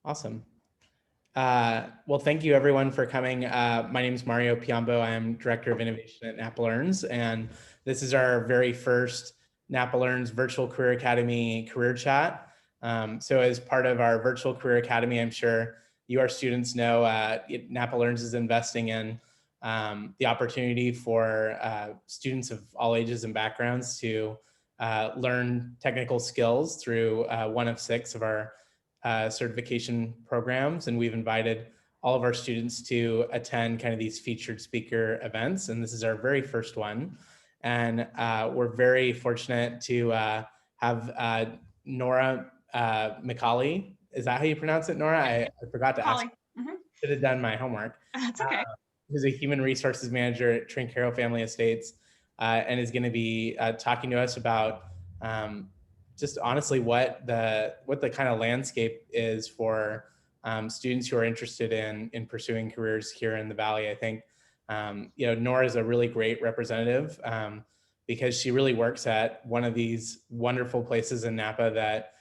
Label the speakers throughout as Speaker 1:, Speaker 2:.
Speaker 1: Awesome. Well, thank you everyone for coming. My name is Mario Piombo. I am Director of Innovation at Napa Learns, and this is our very first Napa Learns Virtual Career Academy Career Chat. So as part of our Virtual Career Academy, I'm sure you, our students, know Napa Learns is investing in the opportunity for students of all ages and backgrounds to learn technical skills through one of 6 of our certification programs. And we've invited all of our students to attend kind of these featured speaker events. And this is our very first one. And we're very fortunate to have Nora McAuley. Is that how you pronounce it, Nora? I forgot to ask. Should have done my homework.
Speaker 2: That's okay.
Speaker 1: Who's a human resources manager at Trinchero Family Estates, and is going to be talking to us about just honestly what the kind of landscape is for students who are interested in pursuing careers here in the Valley. I think Nora is a really great representative because she really works at one of these wonderful places in Napa that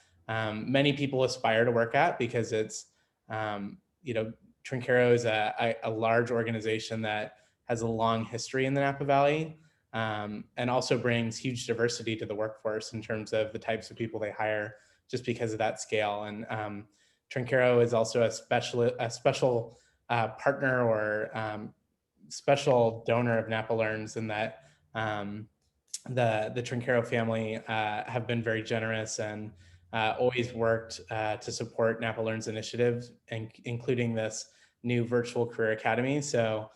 Speaker 1: many people aspire to work at, because it's Trinchero is a large organization that has a long history in the Napa Valley. And also brings huge diversity to the workforce in terms of the types of people they hire, just because of that scale. And Trinchero is also a special partner or special donor of Napa Learns, in that the Trinchero family have been very generous and always worked to support Napa Learns initiatives, including this new virtual career academy. So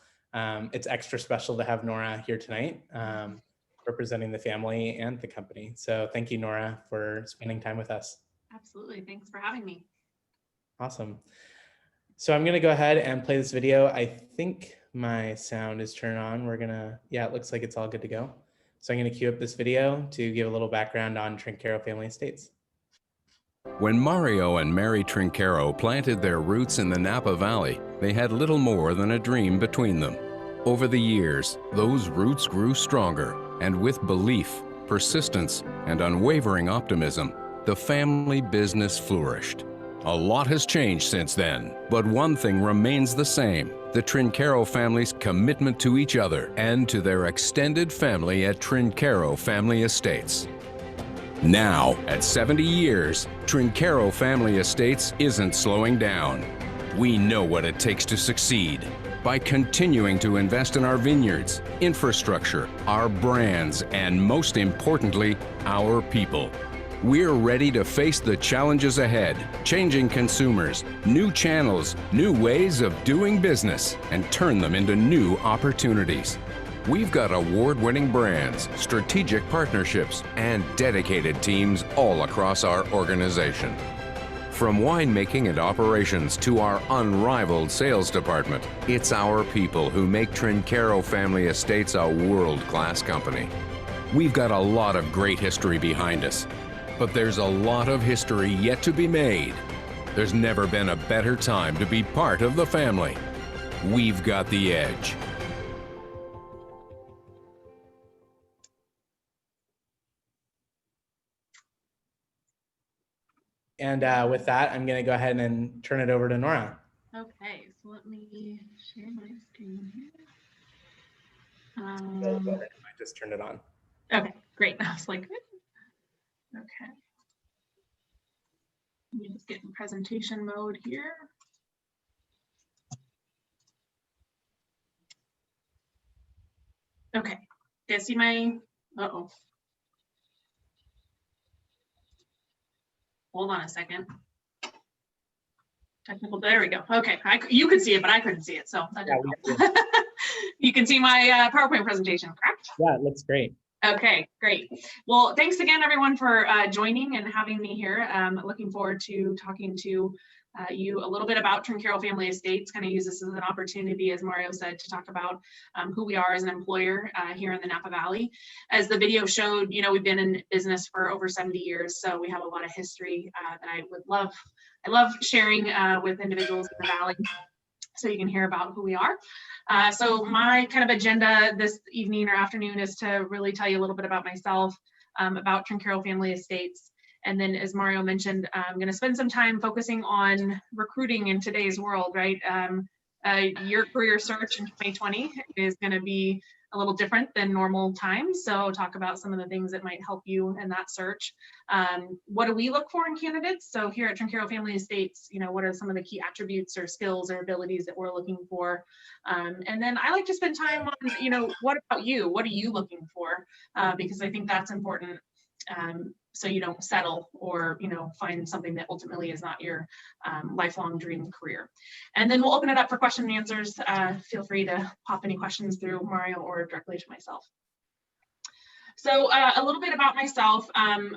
Speaker 1: it's extra special to have Nora here tonight, representing the family and the company. So thank you, Nora, for spending time with us.
Speaker 2: Absolutely. Thanks for having me.
Speaker 1: Awesome. So I'm going to go ahead and play this video. I think my sound is turned on. Yeah, it looks like it's all good to go. So I'm going to cue up this video to give a little background on Trinchero Family Estates.
Speaker 3: When Mario and Mary Trinchero planted their roots in the Napa Valley, they had little more than a dream between them. Over the years, those roots grew stronger, and with belief, persistence, and unwavering optimism, the family business flourished. A lot has changed since then, but one thing remains the same: the Trinchero family's commitment to each other and to their extended family at Trinchero Family Estates. Now, at 70 years, Trinchero Family Estates isn't slowing down. We know what it takes to succeed. By continuing to invest in our vineyards, infrastructure, our brands, and most importantly, our people. We're ready to face the challenges ahead: changing consumers, new channels, new ways of doing business, and turn them into new opportunities. We've got award-winning brands, strategic partnerships, and dedicated teams all across our organization. From winemaking and operations to our unrivaled sales department, it's our people who make Trinchero Family Estates a world-class company. We've got a lot of great history behind us, but there's a lot of history yet to be made. There's never been a better time to be part of the family. We've got the edge.
Speaker 1: And with that, I'm going to go ahead and turn it over to Nora.
Speaker 2: Okay, so let me share my screen here.
Speaker 1: I just turned it on.
Speaker 2: Okay, great. I was like, okay. Let me just get in presentation mode here. Okay, do you see my, uh-oh. Hold on a second. Technical, there we go. Okay, you could see it, but I couldn't see it. So yeah, you can see my PowerPoint presentation, correct?
Speaker 1: Yeah, it looks great.
Speaker 2: Okay, great. Well, thanks again, everyone, for joining and having me here. Looking forward to talking to you a little bit about Trinchero Family Estates. Kind of use this as an opportunity, as Mario said, to talk about who we are as an employer here in the Napa Valley. As the video showed, we've been in business for over 70 years, so we have a lot of history that I love sharing with individuals in the Valley, so you can hear about who we are. So my kind of agenda this evening or afternoon is to really tell you a little bit about myself, about Trinchero Family Estates, And then, as Mario mentioned, I'm going to spend some time focusing on recruiting in today's world, right? Your career search in 2020 is going to be a little different than normal times. So talk about some of the things that might help you in that search. What do we look for in candidates? So here at Trinchero Family Estates, what are some of the key attributes or skills or abilities that we're looking for? And then I like to spend time on, what about you? What are you looking for? Because I think that's important. So you don't settle or find something that ultimately is not your lifelong dream career. And then we'll open it up for question and answers. Feel free to pop any questions through Mario or directly to myself. So a little bit about myself.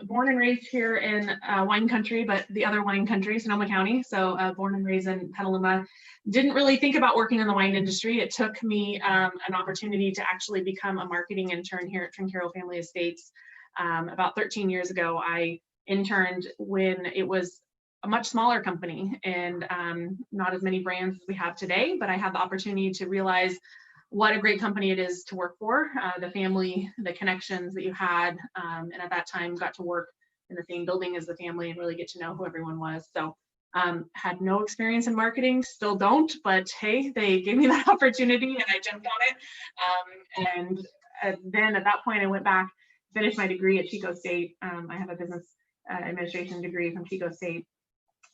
Speaker 2: Born and raised here in wine country, but the other wine country, Sonoma County. So born and raised in Petaluma. Didn't really think about working in the wine industry. It took me an opportunity to actually become a marketing intern here at Trinchero Family Estates. About 13 years ago, I interned when it was a much smaller company and not as many brands as we have today, but I had the opportunity to realize what a great company it is to work for, the family, the connections that you had, and at that time got to work in the same building as the family and really get to know who everyone was. So had no experience in marketing, still don't, but hey, they gave me that opportunity and I jumped on it. And then at that point I went back, finished my degree at Chico State. I have a business administration degree from Chico State.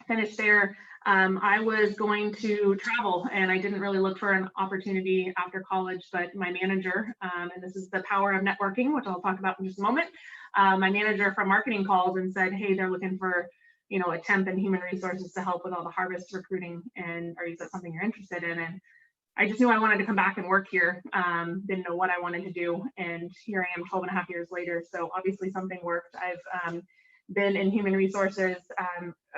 Speaker 2: Finished there. I was going to travel and I didn't really look for an opportunity after college, but my manager, and this is the power of networking, which I'll talk about in just a moment. My manager from marketing called and said, hey, they're looking for a temp in human resources to help with all the harvest recruiting. And is that something you're interested in? And I just knew I wanted to come back and work here. Didn't know what I wanted to do. And here I am 12 and a half years later. So obviously something worked. I've been in human resources,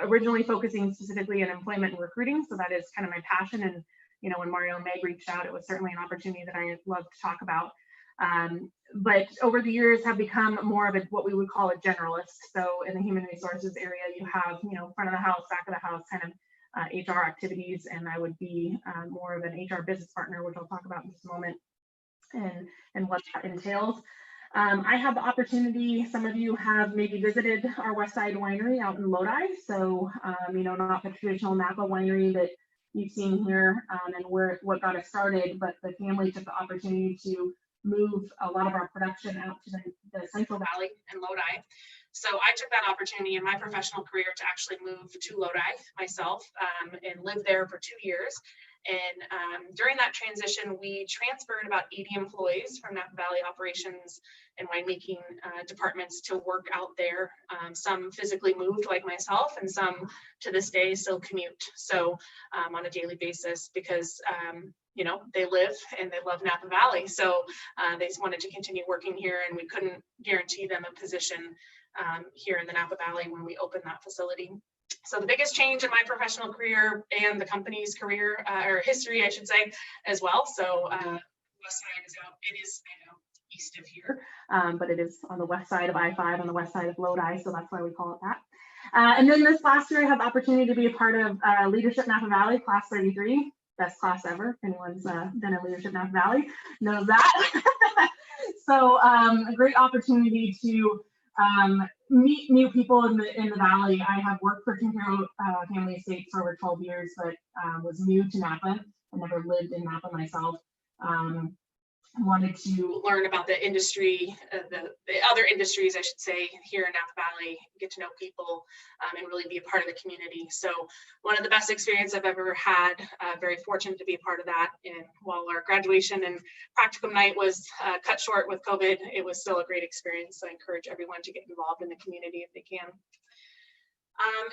Speaker 2: originally focusing specifically on employment and recruiting. So that is kind of my passion. And, when Mario and Meg reached out, it was certainly an opportunity that I love to talk about. But over the years have become more of what we would call a generalist. So in the human resources area, you have, front of the house, back of the house, kind of HR activities, and I would be more of an HR business partner, which I'll talk about in just a moment, and what that entails. I have the opportunity, some of you have maybe visited our West Side Winery out in Lodi. So, not the traditional Napa winery that you've seen here and what got us started, but the family took the opportunity to move a lot of our production out to the Central Valley in Lodi. So I took that opportunity in my professional career to actually move to Lodi myself and live there for 2 years. And during that transition, we transferred about 80 employees from Napa Valley operations and winemaking departments to work out there. Some physically moved like myself, and some to this day still commute. So on a daily basis, because they live and they love Napa Valley. So they just wanted to continue working here, and we couldn't guarantee them a position here in the Napa Valley when we opened that facility. So the biggest change in my professional career and the company's career or history, I should say, as well. So West Side is out. It is east of here, but it is on the west side of I-5, on the west side of Lodi. So that's why we call it that. And then this last year, I had the opportunity to be a part of Leadership Napa Valley, Class 33. Best class ever. If anyone's been in Leadership Napa Valley knows that. So a great opportunity to meet new people in the valley. I have worked for Trinchero Family Estates for over 12 years, but was new to Napa. I never lived in Napa myself. Wanted to learn about the industry, the other industries, I should say, here in Napa Valley, get to know people, and really be a part of the community. So one of the best experiences I've ever had, very fortunate to be a part of that. And while our graduation and practicum night was cut short with COVID, it was still a great experience. So I encourage everyone to get involved in the community if they can.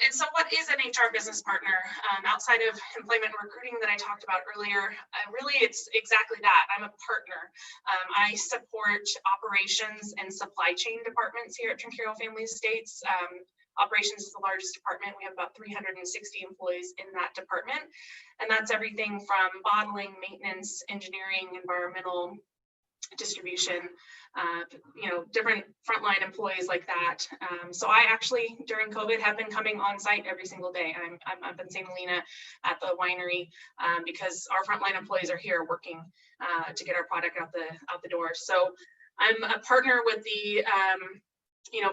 Speaker 2: And so what is an HR business partner? Outside of employment and recruiting that I talked about earlier, really it's exactly that. I'm a partner. I support operations and supply chain departments here at Trinchero Family Estates. Operations is the largest department. We have about 360 employees in that department. And that's everything from bottling, maintenance, engineering, environmental, distribution, different frontline employees like that. So I actually, during COVID, have been coming on site every single day. I'm up in St. Helena at the winery because our frontline employees are here working to get our product out the door. So I'm a partner with the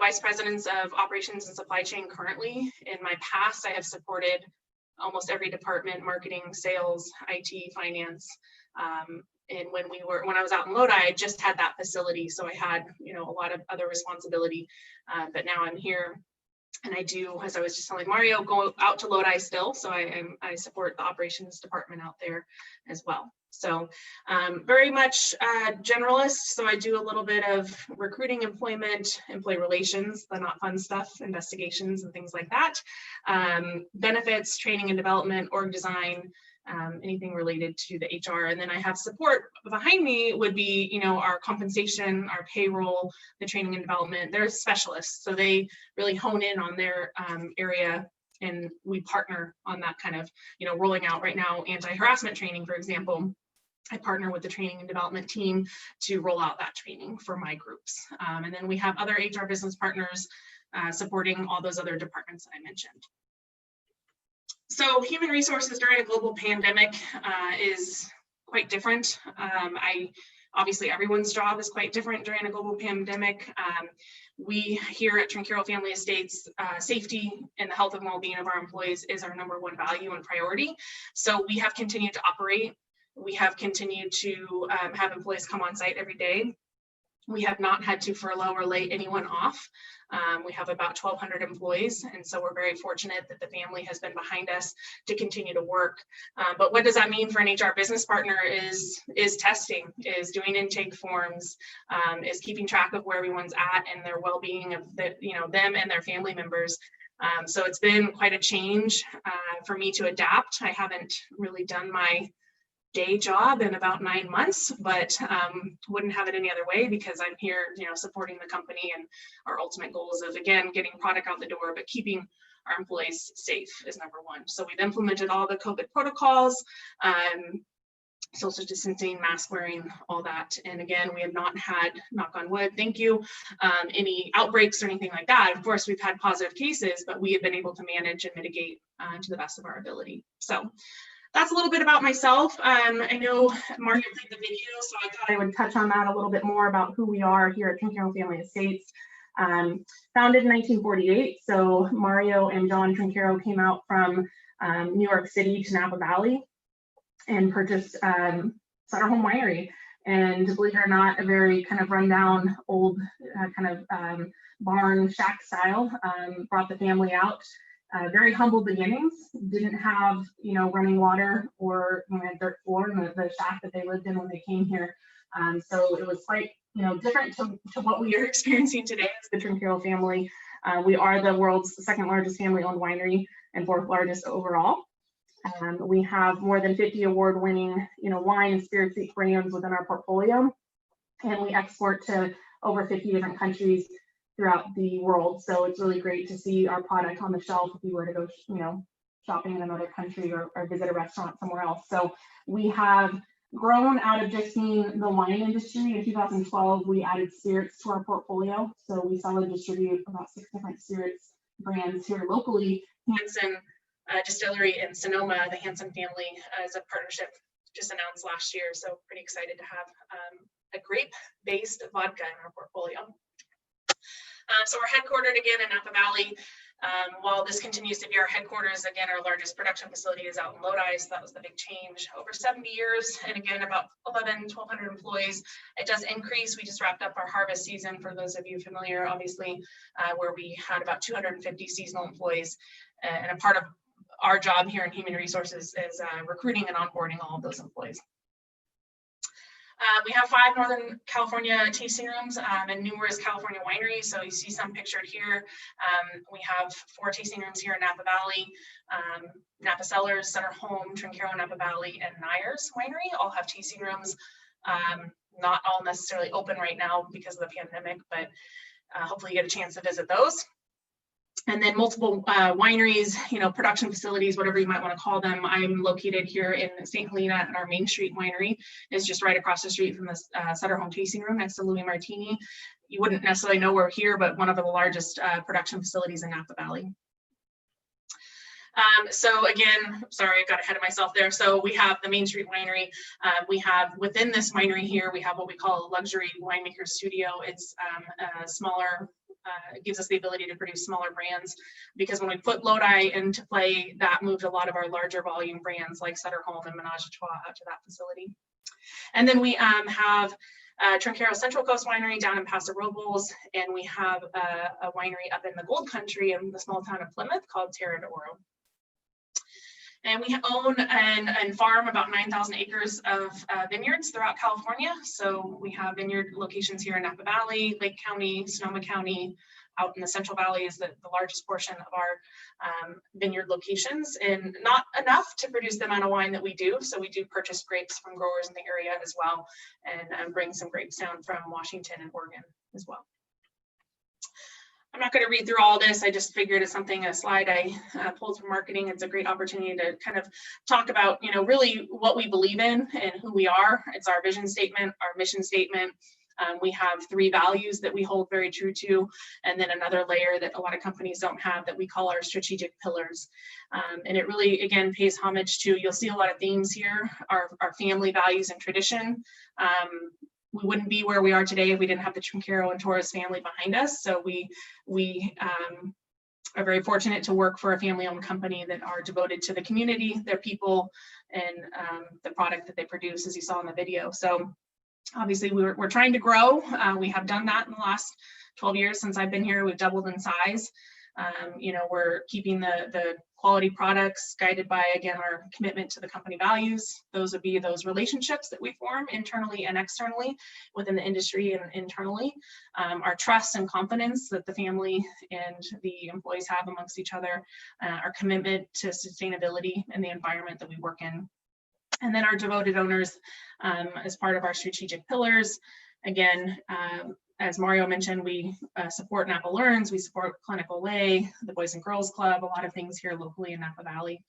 Speaker 2: vice presidents of operations and supply chain currently. In my past, I have supported almost every department: marketing, sales, IT, finance. And when I was out in Lodi, I just had that facility, so I had a lot of other responsibility. But now I'm here, and I do, as I was just telling Mario, go out to Lodi still. So I support the operations department out there as well. So very much generalist. So I do a little bit of recruiting, employment, employee relations, the not fun stuff, investigations and things like that. Benefits, training and development, org design, anything related to the HR. And then I have support behind me would be, our compensation, our payroll, the training and development. They're specialists, so they really hone in on their area, and we partner on that kind of, rolling out right now anti-harassment training, for example. I partner with the training and development team to roll out that training for my groups. And then we have other HR business partners supporting all those other departments that I mentioned. So human resources during a global pandemic is quite different. Obviously everyone's job is quite different during a global pandemic. We here at Trinchero Family Estates, safety and the health and well-being of our employees is our #1 value and priority. So we have continued to operate. We have continued to have employees come on site every day. We have not had to furlough or lay anyone off. We have about 1,200 employees, and so we're very fortunate that the family has been behind us to continue to work. But what does that mean for an HR business partner is testing, is doing intake forms, is keeping track of where everyone's at and their well-being of them and their family members. So it's been quite a change for me to adapt. I haven't really done my day job in about 9 months, but wouldn't have it any other way, because I'm here, supporting the company, and our ultimate goals of, again, getting product out the door, but keeping our employees safe is #1. So we've implemented all the COVID protocols, social distancing, mask wearing, all that. And again, we have not had, knock on wood, thank you, any outbreaks or anything like that. Of course, we've had positive cases, but we have been able to manage and mitigate to the best of our ability. So that's a little bit about myself. I know Mario played the video, so I thought I would touch on that a little bit more about who we are here at Trinchero Family Estates. Founded in 1948, so Mario and John Trinchero came out from New York City to Napa Valley and purchased Sutter Home Winery. And believe it or not, a very kind of rundown old barn shack style. Brought the family out. Very humble beginnings, didn't have, running water or dirt floor in the shack that they lived in when they came here. So it was quite, different to what we are experiencing today as the Trinchero family. We are the world's 2nd largest family-owned winery and 4th largest overall. We have more than 50 award-winning, wine and spirits brands within our portfolio, and we export to over 50 different countries throughout the world. So it's really great to see our product on the shelf if you were to go, shopping in another country or visit a restaurant somewhere else. So we have grown out of just being the wine industry. In 2012, we added spirits to our portfolio. So we sell and distribute about 6 different spirits brands here locally. Hanson Distillery in Sonoma, the Hanson family, is a partnership just announced last year. So pretty excited to have a grape-based vodka in our portfolio. So we're headquartered again in Napa Valley. While this continues to be our headquarters, again, our largest production facility is out in Lodi, so that was the big change. Over 70 years, and again, about 1,200 employees. It does increase. We just wrapped up our harvest season, for those of you familiar, obviously, where we had about 250 seasonal employees. And a part of our job here in human resources is recruiting and onboarding all of those employees. We have 5 Northern California tasting rooms and numerous California wineries. So you see some pictured here. We have 4 tasting rooms here in Napa Valley. Napa Cellars, Sutter Home, Trinchero Napa Valley, and Nyers Winery all have tasting rooms. Not all necessarily open right now because of the pandemic, but hopefully you get a chance to visit those. And then multiple wineries, production facilities, whatever you might want to call them. I'm located here in St. Helena, and our Main Street winery is just right across the street from the Sutter Home tasting room next to Louis Martini. You wouldn't necessarily know we're here, but one of the largest production facilities in Napa Valley. So again, sorry, I got ahead of myself there. So we have the Main Street Winery. We have within this winery here, we have what we call a luxury winemaker studio. It's a smaller gives us the ability to produce smaller brands, because when we put Lodi into play, that moved a lot of our larger volume brands like Sutter Home and Menage a Trois out to that facility. And then we have Trinchero Central Coast Winery down in Paso Robles, and we have a winery up in the Gold Country in the small town of Plymouth called Terra de Oro. And we own and farm about 9,000 acres of vineyards throughout California. So we have vineyard locations here in Napa Valley, Lake County, Sonoma County. Out in the Central Valley is the largest portion of our vineyard locations, and not enough to produce the amount of wine that we do. So we do purchase grapes from growers in the area as well, and bring some grapes down from Washington and Oregon as well. I'm not going to read through all this. I just figured it's a slide I pulled from marketing. It's a great opportunity to kind of talk about, really what we believe in and who we are. It's our vision statement, our mission statement. We have 3 values that we hold very true to, and then another layer that a lot of companies don't have that we call our strategic pillars. And it really, again, pays homage to, you'll see a lot of themes here, our family values and tradition. We wouldn't be where we are today if we didn't have the Trinchero and Torres family behind us. So we are very fortunate to work for a family-owned company that are devoted to the community, their people, and the product that they produce, as you saw in the video. So obviously we're trying to grow. We have done that in the last 12 years since I've been here. We've doubled in size. We're keeping the quality products guided by, again, our commitment to the company values. Those would be those relationships that we form internally and externally within the industry and internally. Our trust and confidence that the family and the employees have amongst each other, our commitment to sustainability and the environment that we work in. And then our devoted owners as part of our strategic pillars. Again, as Mario mentioned, we support Napa Learns, we support Clinical Way, the Boys and Girls Club, a lot of things here locally in Napa Valley,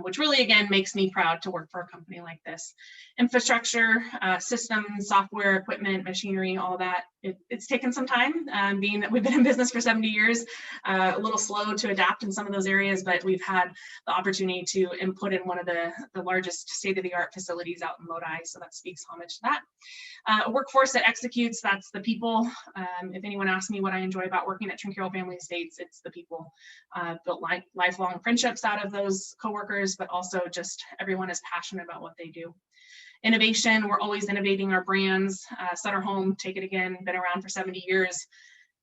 Speaker 2: which really, again, makes me proud to work for a company like this. Infrastructure, systems, software, equipment, machinery, all that. It's taken some time, being that we've been in business for 70 years, a little slow to adapt in some of those areas, but we've had the opportunity to input in one of the largest state-of-the-art facilities out in Lodi, so that speaks homage to that. A workforce that executes, that's the people. If anyone asks me what I enjoy about working at Trinchero Family Estates, it's the people. Built lifelong friendships out of those coworkers, but also just everyone is passionate about what they do. Innovation, we're always innovating our brands. Sutter Home, take it again, been around for 70 years,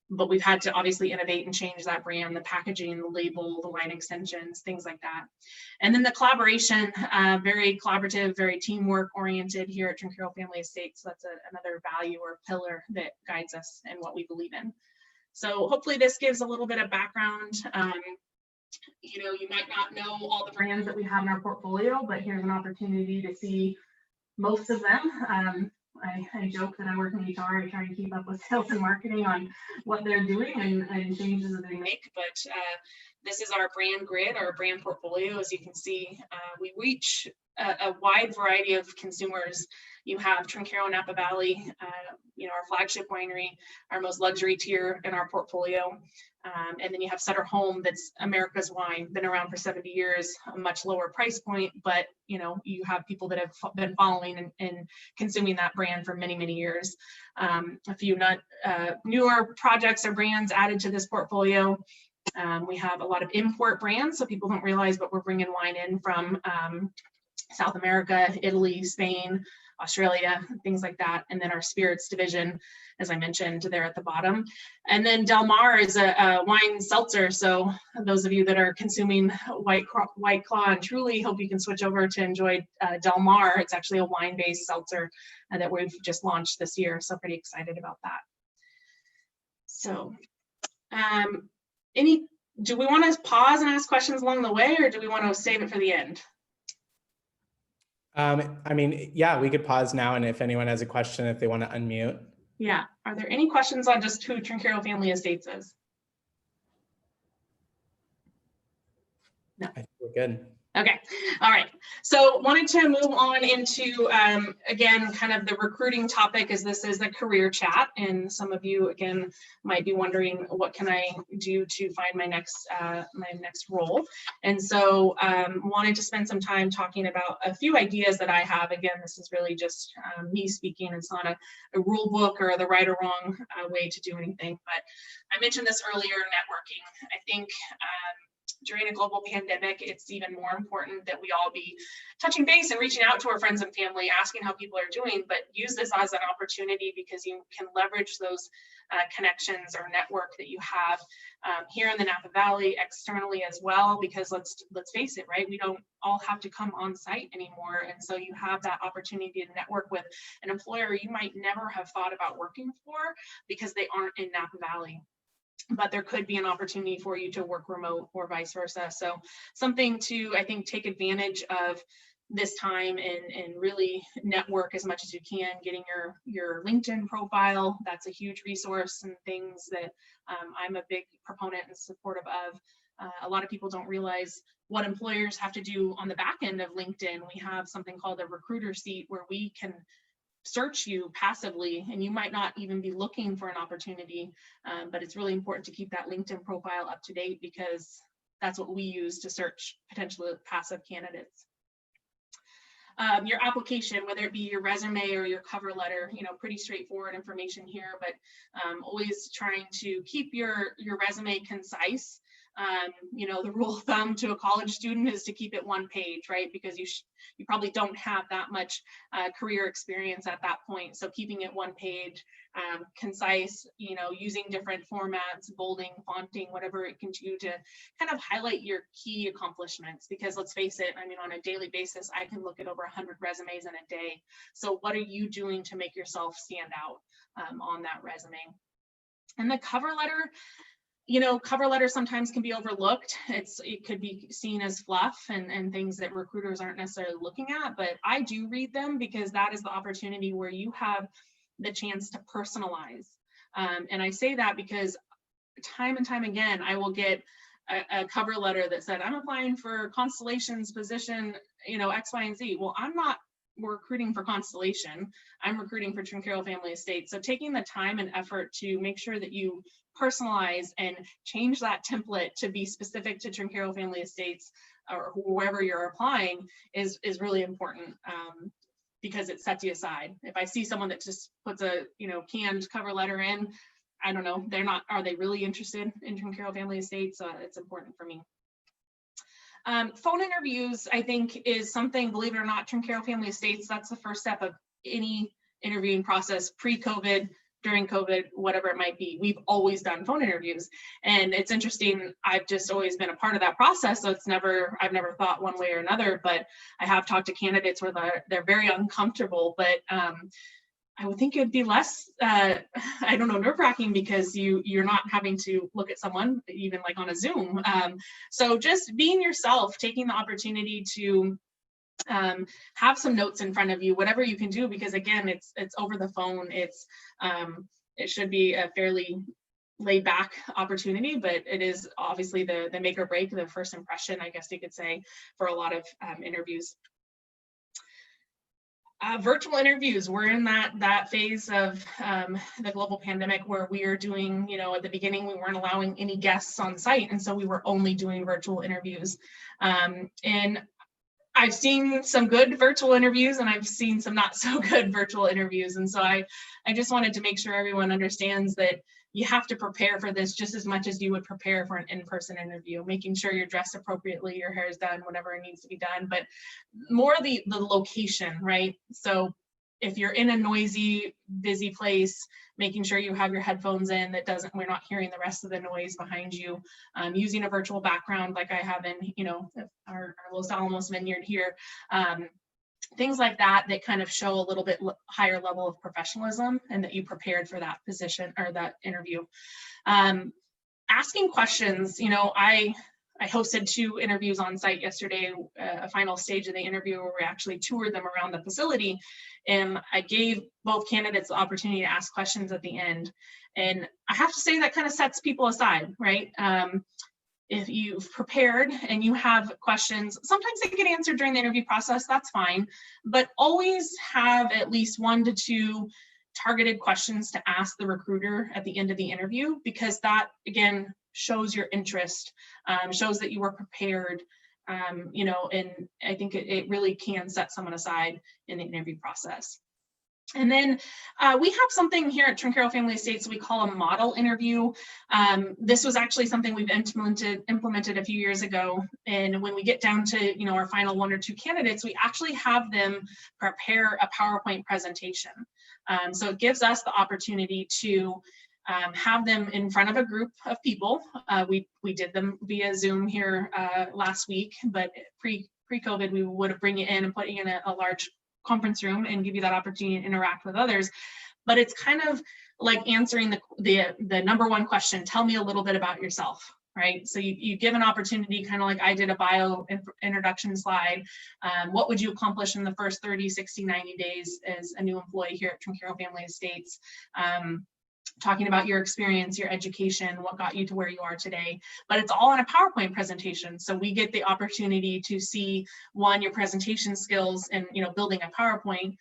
Speaker 2: but we've had to obviously innovate and change that brand, the packaging, the label, the line extensions, things like that. And then the collaboration, very collaborative, very teamwork oriented here at Trinchero Family Estates. So that's another value or pillar that guides us and what we believe in. So hopefully this gives a little bit of background. You might not know all the brands that we have in our portfolio, but here's an opportunity to see most of them. I joke that I work in HR, I try to keep up with sales and marketing on what they're doing and changes that they make, but this is our brand grid, our brand portfolio. As you can see, we reach a wide variety of consumers. You have Trinchero Napa Valley, our flagship winery, our most luxury tier in our portfolio. And then you have Sutter Home, that's America's wine, been around for 70 years, a much lower price point, but you have people that have been following and consuming that brand for many, many years. A few newer projects or brands added to this portfolio. We have a lot of import brands, so people don't realize, but we're bringing wine in from South America, Italy, Spain, Australia, things like that. And then our spirits division, as I mentioned, there at the bottom. And then Del Mar is a wine seltzer. So those of you that are consuming White Claw and Truly, hope you can switch over to enjoy Del Mar. It's actually a wine-based seltzer that we've just launched this year. So pretty excited about that. So do we want to pause and ask questions along the way, or do we want to save it for the end?
Speaker 1: Yeah, we could pause now, and if anyone has a question, if they want to unmute.
Speaker 2: Yeah, are there any questions on just who Trinchero Family Estates is? No.
Speaker 1: I think we're good.
Speaker 2: Okay, all right. So wanted to move on into, again, kind of the recruiting topic, as this is the career chat. And some of you, again, might be wondering, what can I do to find my next role? And so wanted to spend some time talking about a few ideas that I have. Again, this is really just me speaking. It's not a rule book or the right or wrong way to do anything. But I mentioned this earlier, networking. I think during a global pandemic, it's even more important that we all be touching base and reaching out to our friends and family, asking how people are doing, but use this as an opportunity because you can leverage those connections or network that you have here in the Napa Valley, externally as well, because let's face it, right? We don't all have to come on site anymore. And so you have that opportunity to network with an employer you might never have thought about working for because they aren't in Napa Valley. But there could be an opportunity for you to work remote or vice versa. So something to, I think, take advantage of this time and really network as much as you can, getting your LinkedIn profile. That's a huge resource and things that I'm a big proponent and supportive of. A lot of people don't realize what employers have to do on the back end of LinkedIn. We have something called a recruiter seat where we can search you passively, and you might not even be looking for an opportunity, but it's really important to keep that LinkedIn profile up to date because that's what we use to search potentially passive candidates. Your application, whether it be your resume or your cover letter, pretty straightforward information here, but always trying to keep your resume concise. The rule of thumb to a college student is to keep it one page, right? Because you probably don't have that much career experience at that point. So keeping it one page, concise, using different formats, bolding, fonting, whatever it can do to kind of highlight your key accomplishments. Because let's face it, on a daily basis, I can look at over 100 resumes in a day. So what are you doing to make yourself stand out on that resume? And the cover letter, cover letters sometimes can be overlooked. It could be seen as fluff and things that recruiters aren't necessarily looking at, but I do read them because that is the opportunity where you have the chance to personalize. And I say that because time and time again, I will get a cover letter that said, I'm applying for Constellation's position, X, Y, and Z. Well, I'm not recruiting for Constellation. I'm recruiting for Trinchero Family Estates. So taking the time and effort to make sure that you personalize and change that template to be specific to Trinchero Family Estates or whoever you're applying is really important because it sets you aside. If I see someone that just puts a canned cover letter in, I don't know, are they really interested in Trinchero Family Estates? It's important for me. Phone interviews, I think, is something, believe it or not, Trinchero Family Estates, that's the first step of any interviewing process, pre-COVID, during COVID, whatever it might be. We've always done phone interviews. And it's interesting, I've just always been a part of that process. So I've never thought one way or another, but I have talked to candidates where they're very uncomfortable, but I would think it'd be less, nerve-wracking because you're not having to look at someone, even like on a Zoom. So just being yourself, taking the opportunity to have some notes in front of you, whatever you can do, because again, it's over the phone. It should be a fairly laid back opportunity, but it is obviously the make or break, the first impression, I guess you could say, for a lot of interviews. Virtual interviews, we're in that phase of the global pandemic where we are doing, at the beginning, we weren't allowing any guests on site. And so we were only doing virtual interviews. And I've seen some good virtual interviews and I've seen some not so good virtual interviews. And so I just wanted to make sure everyone understands that you have to prepare for this just as much as you would prepare for an in-person interview, making sure you're dressed appropriately, your hair is done, whatever it needs to be done, but more the location, right? So if you're in a noisy, busy place, making sure you have your headphones in we're not hearing the rest of the noise behind you, using a virtual background like I have in, our Los Alamos vineyard here. Things like that kind of show a little bit higher level of professionalism and that you prepared for that position or that interview. Asking questions, I hosted 2 interviews on site yesterday, a final stage of the interview where we actually toured them around the facility, and I gave both candidates the opportunity to ask questions at the end. And I have to say that kind of sets people aside, right? if you've prepared and you have questions, sometimes they get answered during the interview process, that's fine, but always have at least 1 to 2 targeted questions to ask the recruiter at the end of the interview, because that, again, shows your interest, shows that you were prepared, you know, and I think it really can set someone aside in the interview process. And then we have something here at Trinchero Family Estates we call a model interview. This was actually something we've implemented a few years ago. And when we get down to, you know, our final 1 or 2 candidates, we actually have them prepare a PowerPoint presentation. So it gives us the opportunity to have them in front of a group of people. We did them via Zoom here last week, but pre-COVID, we would bring you in and put you in a large conference room and give you that opportunity to interact with others. But it's kind of like answering the number 1 question, tell me a little bit about yourself, right? So you give an opportunity, kind of like I did a bio introduction slide. What would you accomplish in the first 30, 60, 90 days as a new employee here at Trinchero Family Estates? Talking about your experience, your education, what got you to where you are today, but it's all in a PowerPoint presentation. So we get the opportunity to see, 1, your presentation skills and, you know, building a PowerPoint,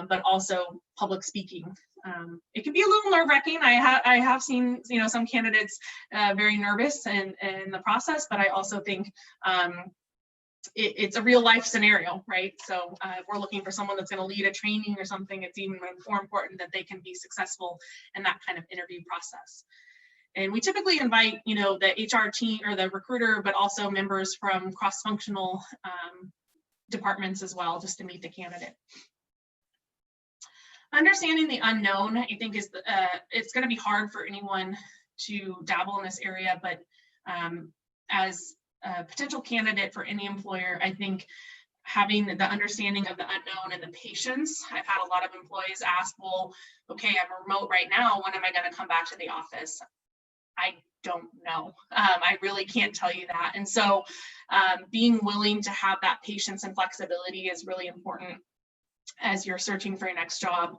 Speaker 2: but also public speaking. It can be a little nerve-wracking. I have seen, you know, some candidates very nervous in the process, but I also think it's a real life scenario, right? So if we're looking for someone that's going to lead a training or something, it's even more important that they can be successful in that kind of interview process. And we typically invite, you know, the HR team or the recruiter, but also members from cross-functional departments as well, just to meet the candidate. Understanding the unknown, I think, is it's going to be hard for anyone to dabble in this area, but as a potential candidate for any employer, I think having the understanding of the unknown and the patience. I've had a lot of employees ask, well, okay, I'm remote right now, when am I going to come back to the office? I don't know. I really can't tell you that. And so being willing to have that patience and flexibility is really important as you're searching for your next job,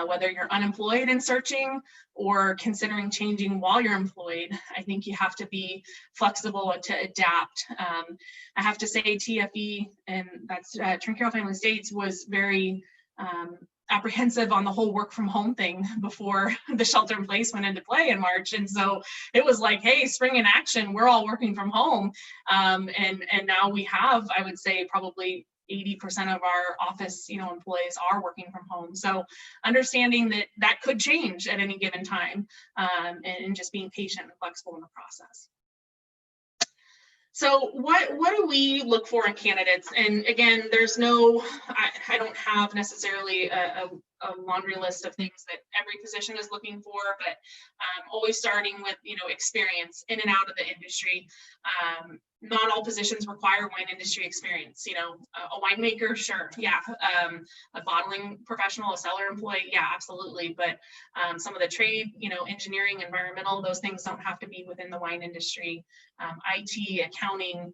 Speaker 2: whether you're unemployed and searching or considering changing while you're employed. I think you have to be flexible to adapt. I have to say TFE, and that's Trinchero Family Estates, was very apprehensive on the whole work from home thing before the shelter in place went into play in March. And so it was like, hey, spring in action, we're all working from home. And now we have, I would say, probably 80% of our office, you know, employees are working from home. So understanding that that could change at any given time, and just being patient and flexible in the process. So what do we look for in candidates? And again, there's no, I don't have necessarily a laundry list of things that every position is looking for, but always starting with, you know, experience in and out of the industry. Not all positions require wine industry experience. You know, a winemaker, sure, yeah. A bottling professional, a cellar employee, yeah, absolutely. But some of the trade, you know, engineering, environmental, those things don't have to be within the wine industry. IT, accounting,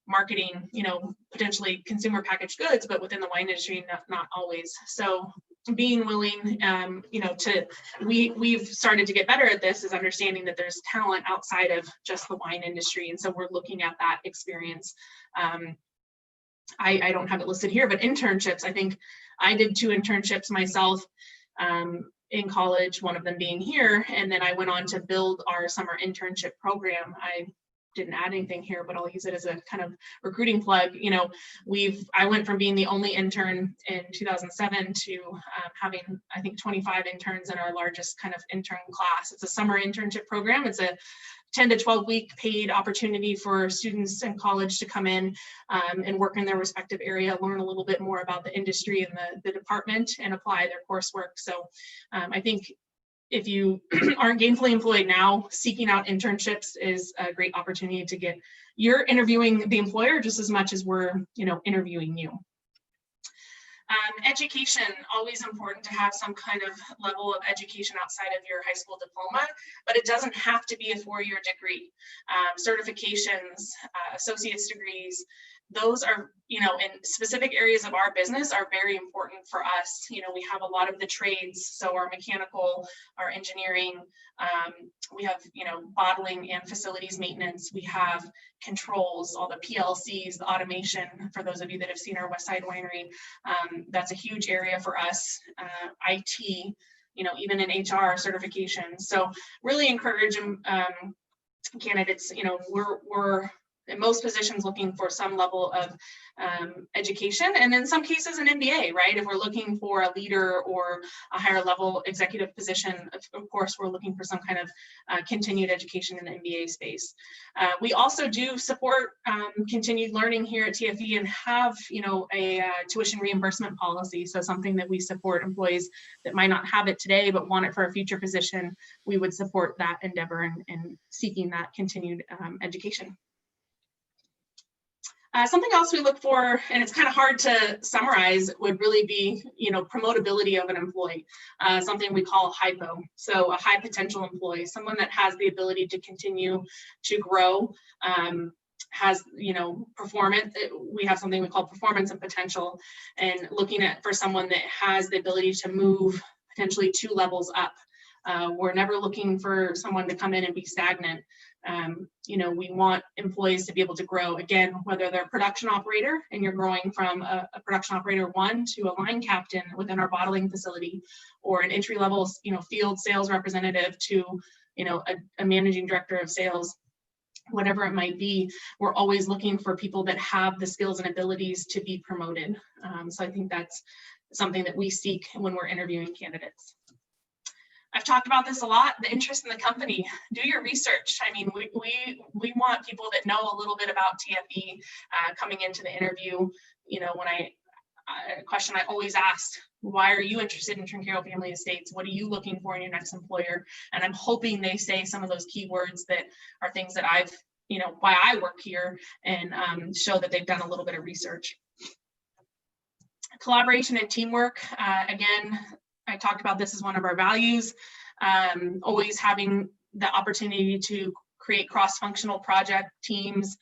Speaker 2: marketing, you know, potentially consumer packaged goods, but within the wine industry, not always. So being willing, you know, we've started to get better at this, is understanding that there's talent outside of just the wine industry. And so we're looking at that experience. I don't have it listed here, but internships, I think I did 2 internships myself in college, one of them being here. And then I went on to build our summer internship program. I didn't add anything here, but I'll use it as a kind of recruiting plug. You know, I went from being the only intern in 2007 to having, I think, 25 interns in our largest kind of intern class. It's a summer internship program. It's a 10 to 12 week paid opportunity for students in college to come in and work in their respective area, learn a little bit more about the industry and the department, and apply their coursework. So I think if you aren't gainfully employed now, seeking out internships is a great opportunity to get, you're interviewing the employer just as much as we're, you know, interviewing you. Education, always important to have some kind of level of education outside of your high school diploma, but it doesn't have to be a 4-year degree. Certifications, associate's degrees, those are, you know, in specific areas of our business are very important for us. You know, we have a lot of the trades, so our mechanical, our engineering, we have, you know, bottling and facilities maintenance. We have controls, all the PLCs, the automation, for those of you that have seen our West Side Winery. That's a huge area for us. IT, you know, even in HR certifications. So really encourage candidates, you know, we're in most positions looking for some level of education, and in some cases an MBA, right? If we're looking for a leader or a higher level executive position, of course, we're looking for some kind of continued education in the MBA space. We also do support continued learning here at TFE and have, you know, a tuition reimbursement policy. So something that we support employees that might not have it today, but want it for a future position. We would support that endeavor and seeking that continued education. Something else we look for, and it's kind of hard to summarize, would really be, you know, promotability of an employee, something we call HIPO. So a high potential employee, someone that has the ability to continue to grow, has, you know, performance. We have something we call performance and potential, and looking at for someone that has the ability to move potentially 2 levels up. We're never looking for someone to come in and be stagnant. You know, we want employees to be able to grow, again, whether they're a production operator and you're growing from a production operator 1 to a line captain within our bottling facility, or an entry level, you know, field sales representative to, you know, a managing director of sales, whatever it might be. We're always looking for people that have the skills and abilities to be promoted. So I think that's something that we seek when we're interviewing candidates. I've talked about this a lot, the interest in the company. Do your research. I mean, we want people that know a little bit about TFE coming into the interview. You know, when a question I always ask, why are you interested in Trinchero Family Estates? What are you looking for in your next employer? And I'm hoping they say some of those keywords that are things that I've, you know, why I work here, and show that they've done a little bit of research. Collaboration and teamwork. Again, I talked about this as one of our values, always having the opportunity to create cross-functional project teams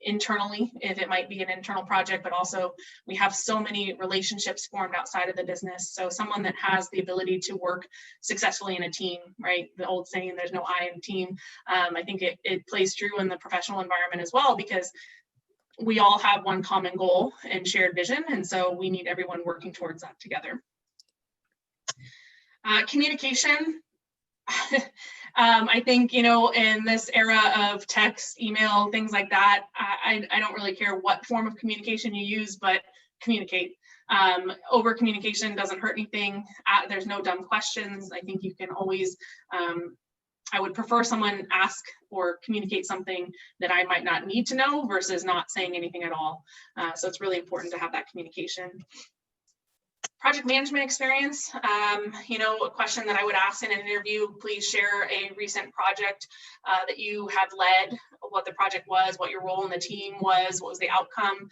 Speaker 2: internally, if it might be an internal project, but also we have so many relationships formed outside of the business. So someone that has the ability to work successfully in a team, right? The old saying, there's no I in team. I think it plays true in the professional environment as well, because we all have one common goal and shared vision. And so we need everyone working towards that together. Communication. I think, you know, in this era of text, email, things like that, I don't really care what form of communication you use, but communicate. Over communication doesn't hurt anything. There's no dumb questions. I think you can always, I would prefer someone ask or communicate something that I might not need to know versus not saying anything at all. So it's really important to have that communication. Project management experience, you know, a question that I would ask in an interview, please share a recent project that you have led, what the project was, what your role in the team was, what was the outcome.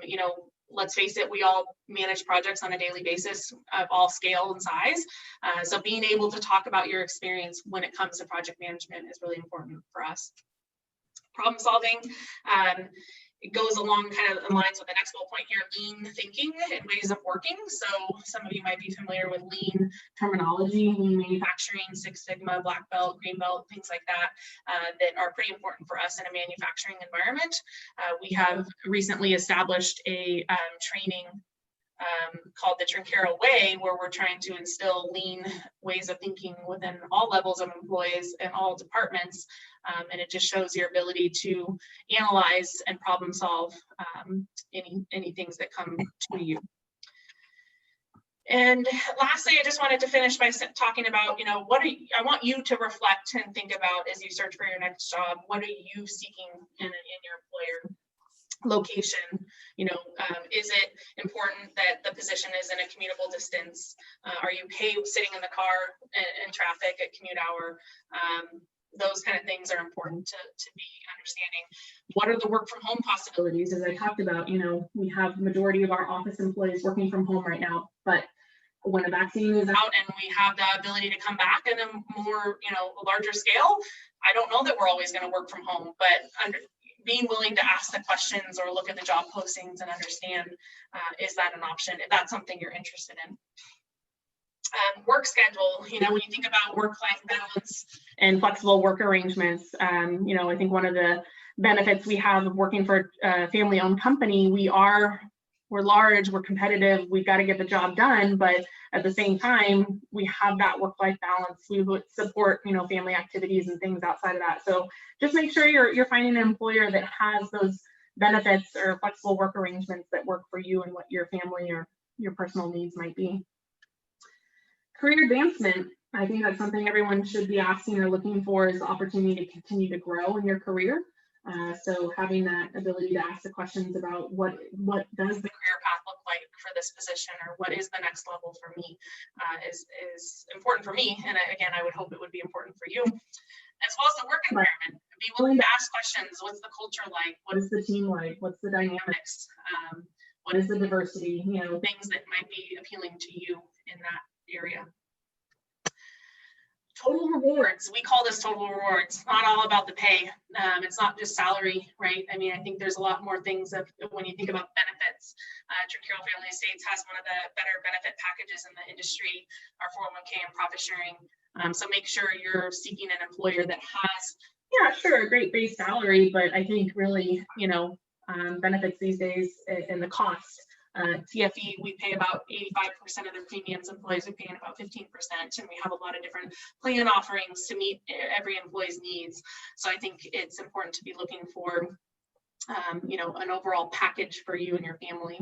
Speaker 2: You know, let's face it, we all manage projects on a daily basis of all scale and size. So being able to talk about your experience when it comes to project management is really important for us. Problem solving. It goes along kind of aligns with the next bullet point here, lean thinking and ways of working. So some of you might be familiar with lean terminology, lean manufacturing, Six Sigma, black belt, green belt, things like that, that are pretty important for us in a manufacturing environment. We have recently established a training called the Trinchero Way, where we're trying to instill lean ways of thinking within all levels of employees and all departments. And it just shows your ability to analyze and problem solve any things that come to you. And lastly, I just wanted to finish by talking about, you know, I want you to reflect and think about as you search for your next job. What are you seeking in your employer? Location, you know, is it important that the position is in a commutable distance? Are you okay sitting in the car in traffic at commute hour? Those kind of things are important to be understanding. What are the work from home possibilities? As I talked about, you know, we have the majority of our office employees working from home right now, but when a vaccine is out and we have the ability to come back in a more, you know, a larger scale, I don't know that we're always going to work from home, but being willing to ask the questions or look at the job postings and understand, is that an option, if that's something you're interested in. Work schedule, you know, when you think about work-life balance and flexible work arrangements, you know, I think one of the benefits we have of working for a family-owned company, we're large, we're competitive, we've got to get the job done, but at the same time, we have that work-life balance. We would support, you know, family activities and things outside of that. So just make sure you're finding an employer that has those benefits or flexible work arrangements that work for you and what your family or your personal needs might be. Career advancement, I think that's something everyone should be asking or looking for, is the opportunity to continue to grow in your career. So having that ability to ask the questions about what does the career path look like for this position, or what is the next level for me, is important for me. And again, I would hope it would be important for you, as well as the work environment. Be willing to ask questions. What's the culture like? What is the team like? What's the dynamics? What is the diversity? You know, things that might be appealing to you in that area. Total rewards, we call this total rewards. It's not all about the pay. It's not just salary, right? I mean, I think there's a lot more things of when you think about benefits. Trinchero Family Estates has one of the better benefit packages in the industry, our 401k and profit sharing. So make sure you're seeking an employer that has, yeah, sure, a great base salary, but I think really, you know, benefits these days and the cost. TFE, we pay about 85% of their premiums. Employees, we pay in about 15%, and we have a lot of different plan offerings to meet every employee's needs. So I think it's important to be looking for, you know, an overall package for you and your family.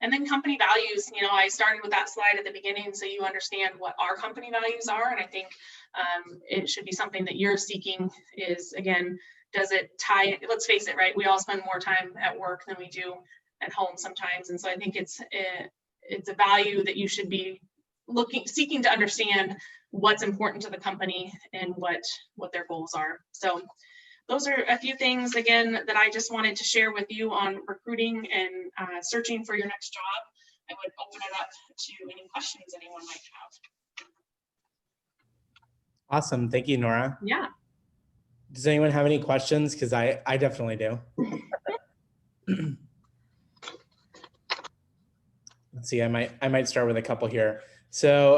Speaker 2: And then company values, you know, I started with that slide at the beginning so you understand what our company values are. And I think it should be something that you're seeking is, again, does it tie, let's face it, right? We all spend more time at work than we do at home sometimes. And so I think it's a value that you should be seeking to understand what's important to the company and what their goals are. So those are a few things, again, that I just wanted to share with you on recruiting and searching for your next job. I would open it up to any questions anyone might have.
Speaker 1: Awesome. Thank you, Nora.
Speaker 2: Yeah.
Speaker 1: Does anyone have any questions? Because I definitely do. Let's see, I might start with a couple here. So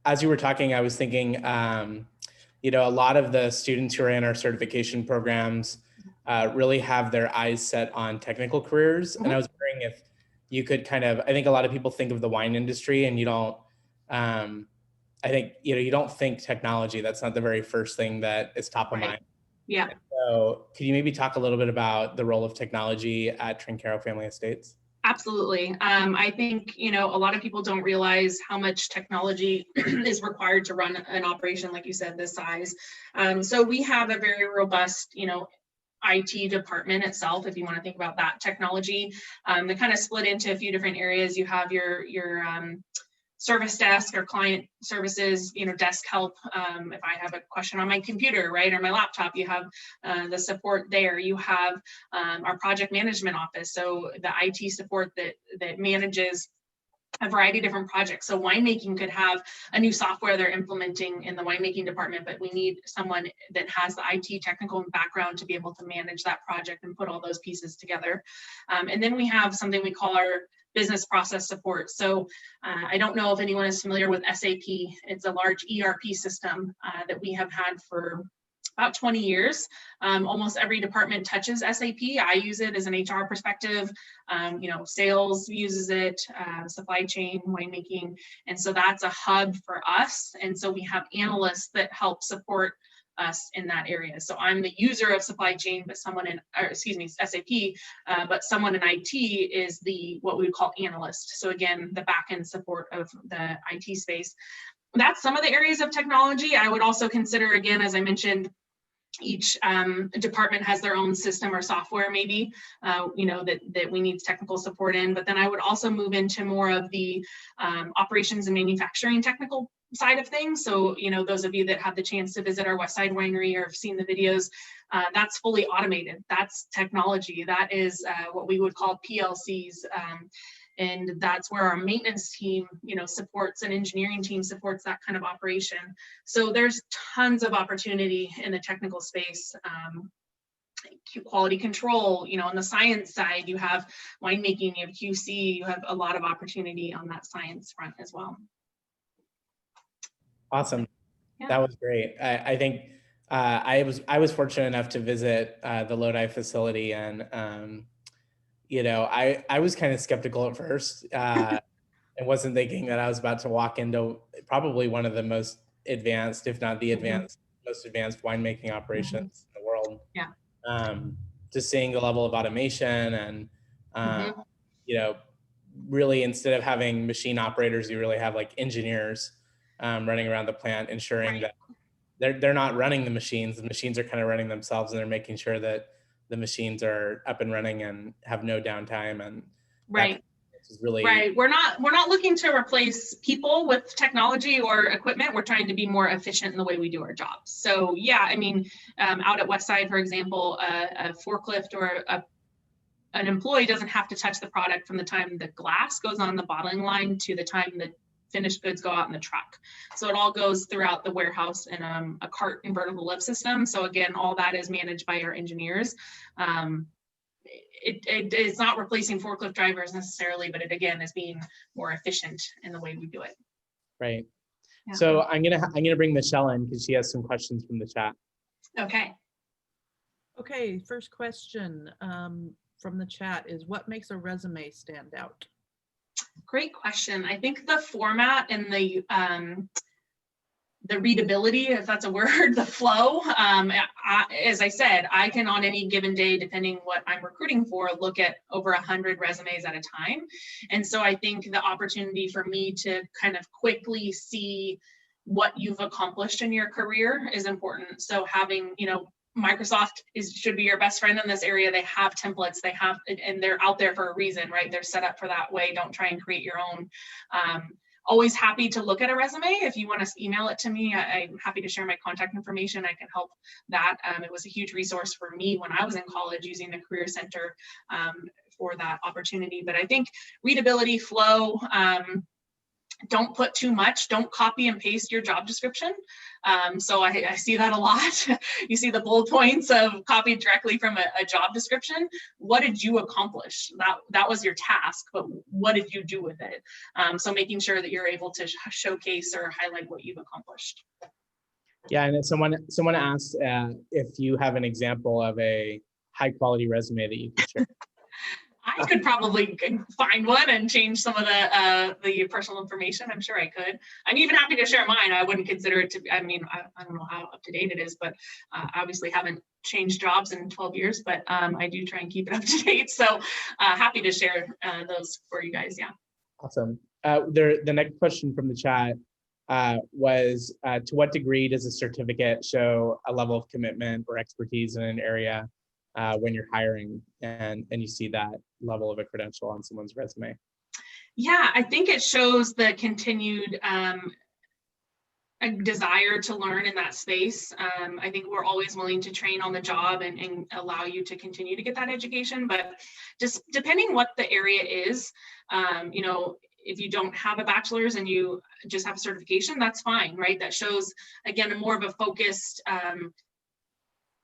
Speaker 1: as you were talking, I was thinking, you know, a lot of the students who are in our certification programs really have their eyes set on technical careers. Mm-hmm. And I was wondering if you could kind of, I think a lot of people think of the wine industry and you don't, I think, you know, you don't think technology. That's not the very first thing that is top of mind.
Speaker 2: Yeah.
Speaker 1: So could you maybe talk a little bit about the role of technology at Trinchero Family Estates?
Speaker 2: Absolutely. I think, you know, a lot of people don't realize how much technology is required to run an operation, like you said, this size. So we have a very robust, you know, IT department itself, if you want to think about that technology. They kind of split into a few different areas. You have your service desk or client services, you know, desk help. If I have a question on my computer, right, or my laptop, you have the support there. You have our project management office, so the IT support that manages a variety of different projects. So winemaking could have a new software they're implementing in the winemaking department, but we need someone that has the IT technical background to be able to manage that project and put all those pieces together. And then we have something we call our business process support. So I don't know if anyone is familiar with SAP. It's a large ERP system that we have had for about 20 years. Almost every department touches SAP. I use it as an HR perspective. You know, sales uses it, supply chain, winemaking. And so that's a hub for us. And so we have analysts that help support us in that area. So I'm the user of supply chain, but someone in, or excuse me, SAP, but someone in IT is what we would call analyst. So again, the back end support of the IT space. That's some of the areas of technology. I would also consider, again, as I mentioned, each department has their own system or software, maybe, you know, that we need technical support in. But then I would also move into more of the operations and manufacturing technical side of things. So, you know, those of you that have the chance to visit our Westside Winery or have seen the videos, that's fully automated. That's technology. That is what we would call PLCs. And that's where our maintenance team, you know, supports, and engineering team supports that kind of operation. So there's tons of opportunity in the technical space. quality control, on the science side, you have winemaking, you have QC, you have a lot of opportunity on that science front as well.
Speaker 1: Awesome.
Speaker 2: Yeah.
Speaker 1: That was great. I think I was fortunate enough to visit the Lodi facility, and I was kind of skeptical at first, and wasn't thinking that I was about to walk into probably one of the most advanced, if not the most advanced winemaking operations in the world.
Speaker 2: Yeah.
Speaker 1: Just seeing the level of automation and really, instead of having machine operators, you really have like engineers running around the plant, ensuring that they're not running the machines are kind of running themselves, and they're making sure that the machines are up and running and have no downtime. And
Speaker 2: right.
Speaker 1: Is really
Speaker 2: right. We're not looking to replace people with technology or equipment. We're trying to be more efficient in the way we do our jobs. So yeah, I mean, out at Westside, for example, a forklift or an employee doesn't have to touch the product from the time the glass goes on the bottling line to the time the finished goods go out in the truck. So it all goes throughout the warehouse in a cart invertible lift system. So again, all that is managed by our engineers. It's not replacing forklift drivers necessarily, but it again is being more efficient in the way we do it.
Speaker 1: Right.
Speaker 2: Yeah.
Speaker 1: So I'm gonna bring Michelle in because she has some questions from the chat.
Speaker 2: Okay.
Speaker 4: Okay, first question from the chat is, what makes a resume stand out?
Speaker 2: Great question. I think the format and the readability, if that's a word, the flow. As I said, I can on any given day, depending what I'm recruiting for, look at over 100 resumes at a time. And so I think the opportunity for me to kind of quickly see what you've accomplished in your career is important. So having, Microsoft should be your best friend in this area. They have templates, and they're out there for a reason, right? They're set up for that way. Don't try and create your own. Always happy to look at a resume. If you want to email it to me, I'm happy to share my contact information. I can help that. It was a huge resource for me when I was in college using the Career Center for that opportunity. But I think readability, flow, don't put too much, don't copy and paste your job description. So I see that a lot. You see the bullet points of copied directly from a job description. What did you accomplish? That was your task, but what did you do with it? So making sure that you're able to showcase or highlight what you've accomplished.
Speaker 1: Yeah, and someone asked if you have an example of a high quality resume that you can share.
Speaker 2: I could probably find one and change some of the personal information. I'm sure I could. I'm even happy to share mine. I wouldn't consider it to be, I don't know how up to date it is, but obviously haven't changed jobs in 12 years, but I do try and keep it up to date. So happy to share those for you guys. Yeah.
Speaker 1: Awesome. The next question from the chat was, to what degree does a certificate show a level of commitment or expertise in an area when you're hiring, and you see that level of a credential on someone's resume?
Speaker 2: Yeah, I think it shows the continued a desire to learn in that space. I think we're always willing to train on the job and allow you to continue to get that education, but just depending what the area is, if you don't have a bachelor's and you just have a certification, that's fine, right? That shows, again, more of a focused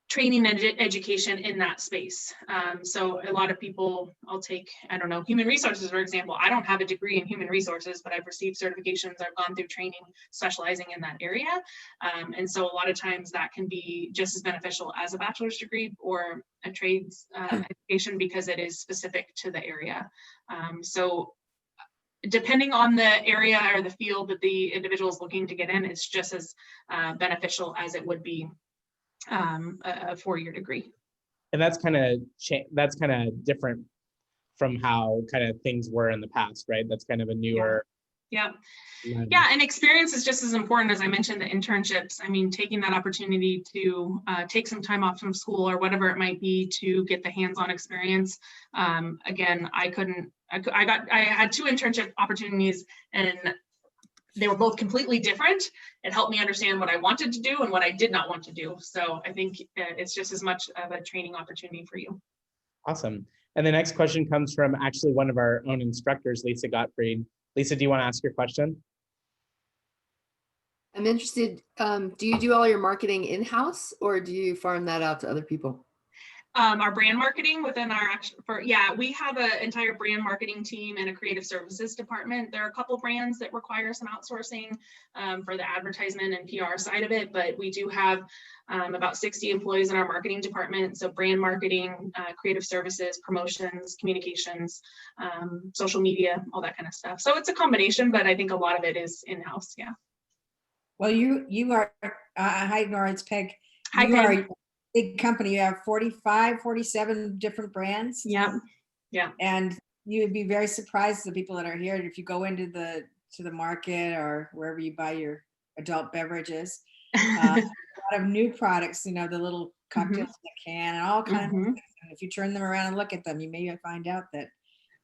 Speaker 2: training and education in that space. So a lot of people, I'll take, human resources, for example. I don't have a degree in human resources, but I've received certifications. I've gone through training specializing in that area. And so a lot of times that can be just as beneficial as a bachelor's degree or a trades education because it is specific to the area. So depending on the area or the field that the individual is looking to get in, it's just as beneficial as it would be a four-year degree.
Speaker 1: And that's kind of different from how kind of things were in the past, right? That's kind of a newer.
Speaker 2: Yeah. And experience is just as important. As I mentioned, the internships. Taking that opportunity to take some time off from school or whatever it might be to get the hands-on experience. Again, I had 2 internship opportunities, and they were both completely different. It helped me understand what I wanted to do and what I did not want to do. So I think it's just as much of a training opportunity for you.
Speaker 1: Awesome. And the next question comes from actually one of our own instructors, Lisa Gottfried. Lisa, do you want to ask your question?
Speaker 5: I'm interested, do you do all your marketing in-house or do you farm that out to other people?
Speaker 2: Our brand marketing within our we have an entire brand marketing team and a creative services department. There are a couple brands that require some outsourcing for the advertisement and PR side of it, but we do have about 60 employees in our marketing department. So brand marketing, creative services, promotions, communications, social media, all that kind of stuff. So it's a combination, but I think a lot of it is in-house. Yeah.
Speaker 5: Well, you are, hi Nora, it's Peg.
Speaker 2: Hi,
Speaker 5: You
Speaker 2: Peg.
Speaker 5: are a big company. You have 45, 47 different brands.
Speaker 2: Yeah. Yeah.
Speaker 5: And you would be very surprised, the people that are here, if you go into the market or wherever you buy your adult beverages, a lot of new products, you know, the little cocktails in the can and all kinds of things. And if you turn them around and look at them, you may find out that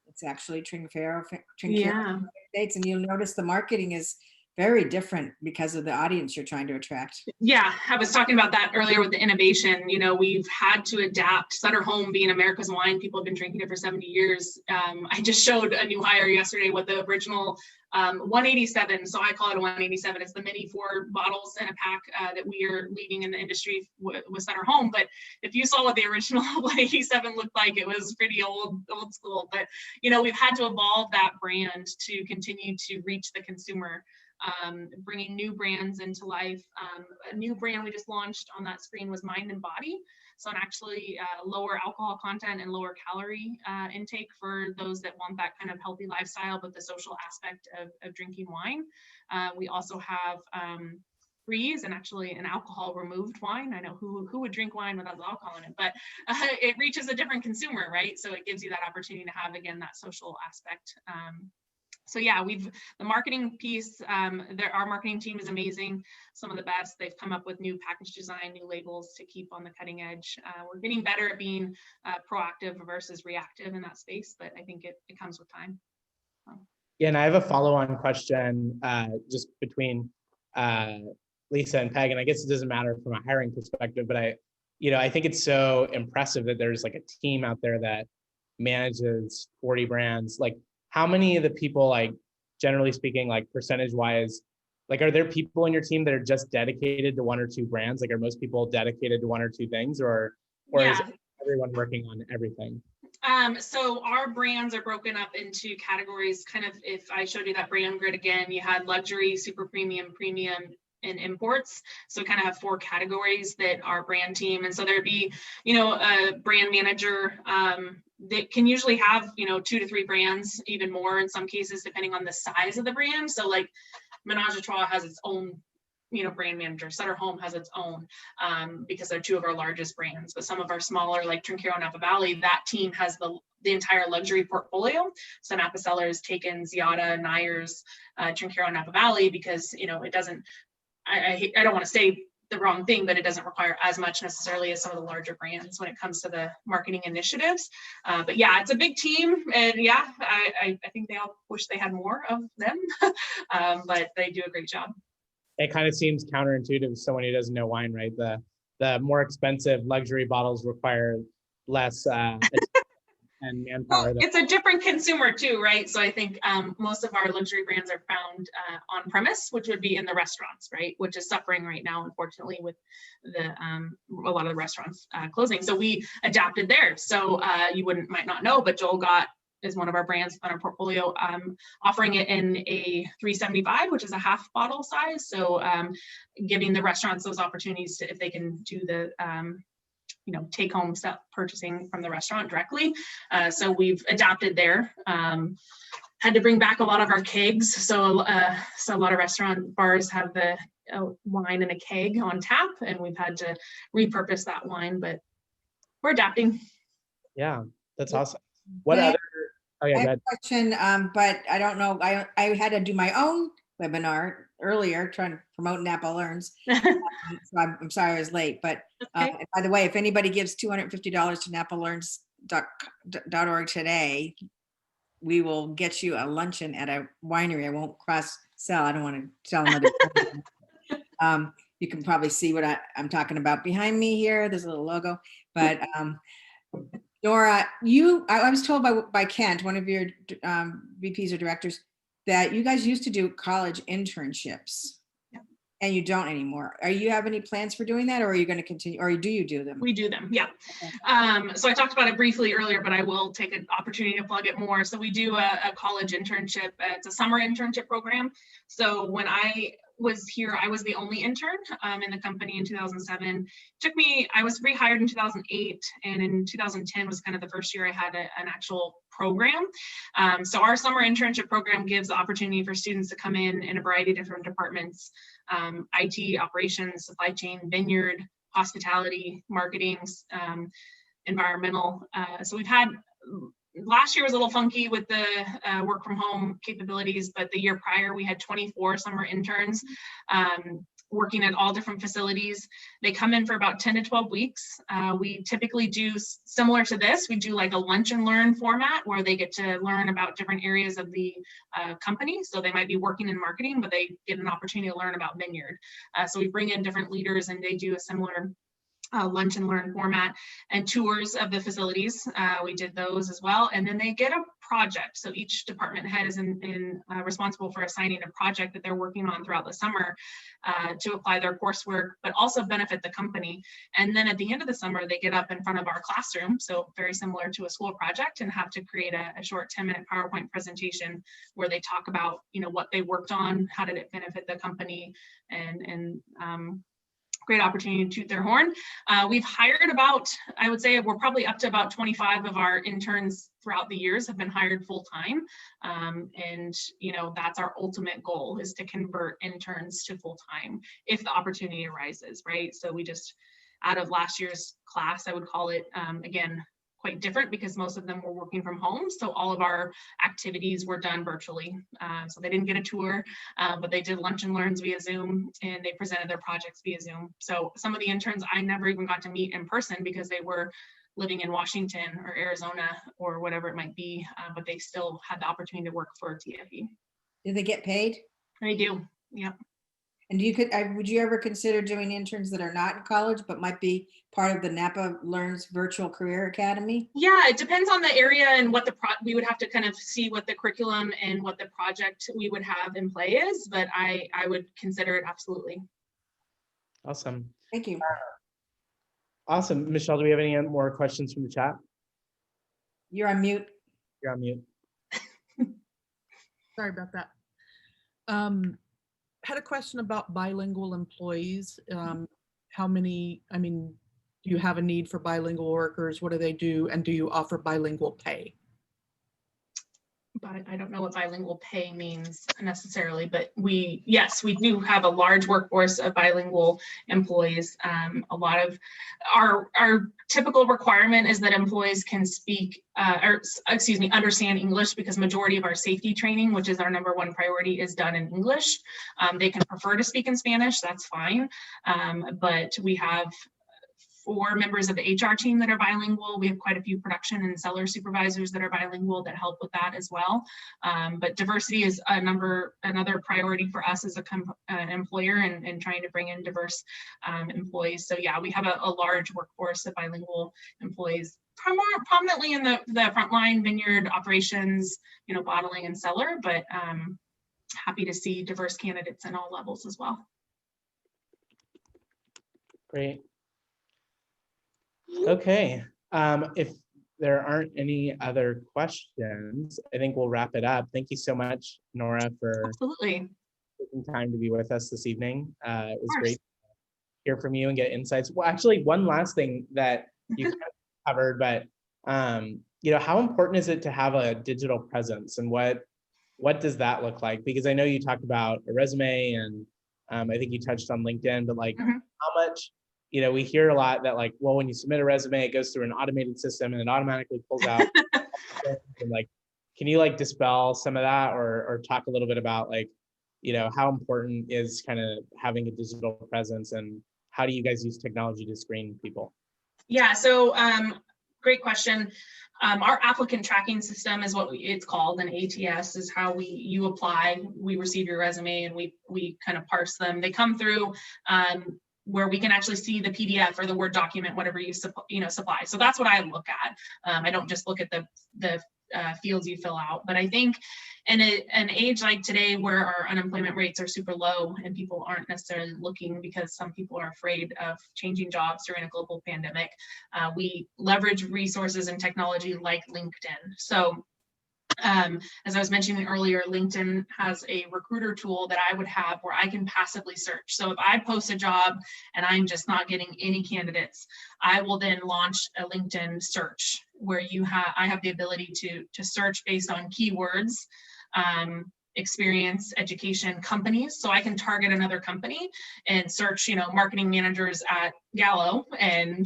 Speaker 5: it's actually Trinchero States, and you'll notice the marketing is very different because of the audience you're trying to attract.
Speaker 2: Yeah, I was talking about that earlier with the innovation. You know, we've had to adapt. Sutter Home being America's wine, people have been drinking it for 70 years. I just showed a new hire yesterday with the original 187. So I call it a 187. It's the mini 4 bottles in a pack that we are leading in the industry with Sutter Home. But if you saw what the original 187 looked like, it was pretty old school. But, you know, we've had to evolve that brand to continue to reach the consumer. Bringing new brands into life. A new brand we just launched on that screen was Mind and Body. So an actually lower alcohol content and lower calorie intake for those that want that kind of healthy lifestyle, but the social aspect of drinking wine. We also have Freeze, and actually an alcohol removed wine. I know who would drink wine without the alcohol in it, but it reaches a different consumer, right? So it gives you that opportunity to have, again, that social aspect. So yeah, the marketing piece, our marketing team is amazing, some of the best. They've come up with new package design, new labels to keep on the cutting edge. We're getting better at being proactive versus reactive in that space, but I think it comes with time.
Speaker 1: Yeah, and I have a follow-on question just between Lisa and Peg, and I guess it doesn't matter from a hiring perspective, but I think it's so impressive that there's like a team out there that manages 40 brands. Like, how many of the people, like, generally speaking, like percentage wise, like, are there people in your team that are just dedicated to 1 or 2 brands? Like, are most people dedicated to 1 or 2 things, or is everyone working on everything?
Speaker 2: So our brands are broken up into categories. Kind of, if I showed you that brand grid again, you had luxury, super premium, premium, and imports. So we kind of have 4 categories that our brand team. And so there'd be, a brand manager that can usually have, 2 to 3 brands, even more in some cases, depending on the size of the brand. So like Menage a Trois has its own, brand manager. Sutter Home has its own because they're 2 of our largest brands. But some of our smaller, like Trinchero, Napa Valley, that team has the entire luxury portfolio. So Napa Cellars, Taken, Ziada, Nyers, Trinchero, Napa Valley, because, it doesn't, I don't want to say the wrong thing, but it doesn't require as much necessarily as some of the larger brands when it comes to the marketing initiatives. But yeah, it's a big team, and yeah, I think they all wish they had more of them, but they do a great job.
Speaker 1: It kind of seems counterintuitive to someone who doesn't know wine, right? The more expensive luxury bottles require less and manpower.
Speaker 2: Well, it's a different consumer too, right? So I think most of our luxury brands are found on premise, which would be in the restaurants, right? Which is suffering right now, unfortunately, with a lot of the restaurants closing. So we adapted there. So you might not know, but Joel Gott is one of our brands on our portfolio, offering it in a 375, which is a half bottle size. So giving the restaurants those opportunities to, if they can do the take home stuff, purchasing from the restaurant directly. So we've adapted there. Had to bring back a lot of our kegs. So a lot of restaurant bars have the wine in a keg on tap, and we've had to repurpose that wine, but we're adapting.
Speaker 1: Yeah, that's awesome. What other? Oh yeah,
Speaker 5: I have a question, but I don't know. I had to do my own webinar earlier trying to promote Napa Learns. So I'm sorry I was late, but
Speaker 2: Okay.
Speaker 5: by the way, if anybody gives $250 to napalearns.org today, we will get you a luncheon at a winery. I won't cross sell. I don't want to sell another. You can probably see what I'm talking about behind me here. There's a little logo, but Nora, I was told by Kent, one of your VPs or directors, that you guys used to do college internships.
Speaker 2: Yeah.
Speaker 5: And you don't anymore. Are you have any plans for doing that, or are you going to continue, or do you do them?
Speaker 2: We do them, yeah. So I talked about it briefly earlier, but I will take an opportunity to plug it more. So we do a college internship. It's a summer internship program. So when I was here, I was the only intern in the company in 2007. I was rehired in 2008, and in 2010 was kind of the first year I had an actual program. So our summer internship program gives the opportunity for students to come in a variety of different departments, IT, operations, supply chain, vineyard, hospitality, marketing, environmental. So we've had, last year was a little funky with the work from home capabilities, but the year prior we had 24 summer interns working at all different facilities. They come in for about 10 to 12 weeks. We typically do similar to this. We do like a lunch and learn format where they get to learn about different areas of the company. So they might be working in marketing, but they get an opportunity to learn about vineyard. So we bring in different leaders and they do a similar lunch and learn format and tours of the facilities. We did those as well. And then they get a project. So each department head is responsible for assigning a project that they're working on throughout the summer to apply their coursework, but also benefit the company. And then at the end of the summer, they get up in front of our classroom. So very similar to a school project, and have to create a short 10-minute PowerPoint presentation where they talk about, what they worked on, how did it benefit the company, and great opportunity to toot their horn. We've hired about, I would say we're probably up to about 25 of our interns throughout the years have been hired full time. And that's our ultimate goal, is to convert interns to full time if the opportunity arises, right? So we just, out of last year's class, I would call it, again, quite different because most of them were working from home. So all of our activities were done virtually. So they didn't get a tour, but they did lunch and learns via Zoom, and they presented their projects via Zoom. So some of the interns I never even got to meet in person because they were living in Washington or Arizona or whatever it might be, but they still had the opportunity to work for TFE.
Speaker 5: Do they get paid?
Speaker 2: They do, yeah.
Speaker 5: And would you ever consider doing interns that are not in college, but might be part of the Napa Learns Virtual Career Academy?
Speaker 2: Yeah, it depends on the area and what we would have to kind of see what the curriculum and what the project we would have in play is, but I would consider it absolutely.
Speaker 1: Awesome.
Speaker 5: Thank you.
Speaker 1: Awesome. Michelle, do we have any more questions from the chat?
Speaker 5: You're on mute.
Speaker 1: You're on mute.
Speaker 4: Sorry about that. Had a question about bilingual employees. How many, do you have a need for bilingual workers? What do they do? And do you offer bilingual pay?
Speaker 2: But I don't know what bilingual pay means necessarily, but yes, we do have a large workforce of bilingual employees. A lot of our typical requirement is that employees can speak, understand English, because majority of our safety training, which is our #1 priority, is done in English. They can prefer to speak in Spanish, that's fine. But we have 4 members of the HR team that are bilingual. We have quite a few production and seller supervisors that are bilingual that help with that as well. But diversity is another priority for us as an employer, and trying to bring in diverse employees. So yeah, we have a large workforce of bilingual employees, prominently in the frontline vineyard operations, bottling and cellar, but happy to see diverse candidates in all levels as well.
Speaker 1: Great. Okay, if there aren't any other questions, I think we'll wrap it up. Thank you so much, Nora, for
Speaker 2: Absolutely
Speaker 1: taking time to be with us this evening. It was great to hear from you and get insights. Well, actually, one last thing that you kind of covered, but how important is it to have a digital presence, and what does that look like? Because I know you talked about a resume, and I think you touched on LinkedIn, but how much? We hear a lot that when you submit a resume, it goes through an automated system and it automatically pulls out. And can you dispel some of that, or talk a little bit about how important is kind of having a digital presence, and how do you guys use technology to screen people?
Speaker 2: Yeah, so great question. Our applicant tracking system is what it's called, and ATS is how you apply. We receive your resume and we kind of parse them. They come through where we can actually see the PDF or the Word document, whatever you supply. So that's what I look at. I don't just look at the fields you fill out. But I think in an age like today where our unemployment rates are super low and people aren't necessarily looking because some people are afraid of changing jobs during a global pandemic, we leverage resources and technology like LinkedIn. So as I was mentioning earlier, LinkedIn has a recruiter tool that I would have where I can passively search. So if I post a job and I'm just not getting any candidates, I will then launch a LinkedIn search where I have the ability to search based on keywords, experience, education, companies. So I can target another company and search, marketing managers at Gallo and,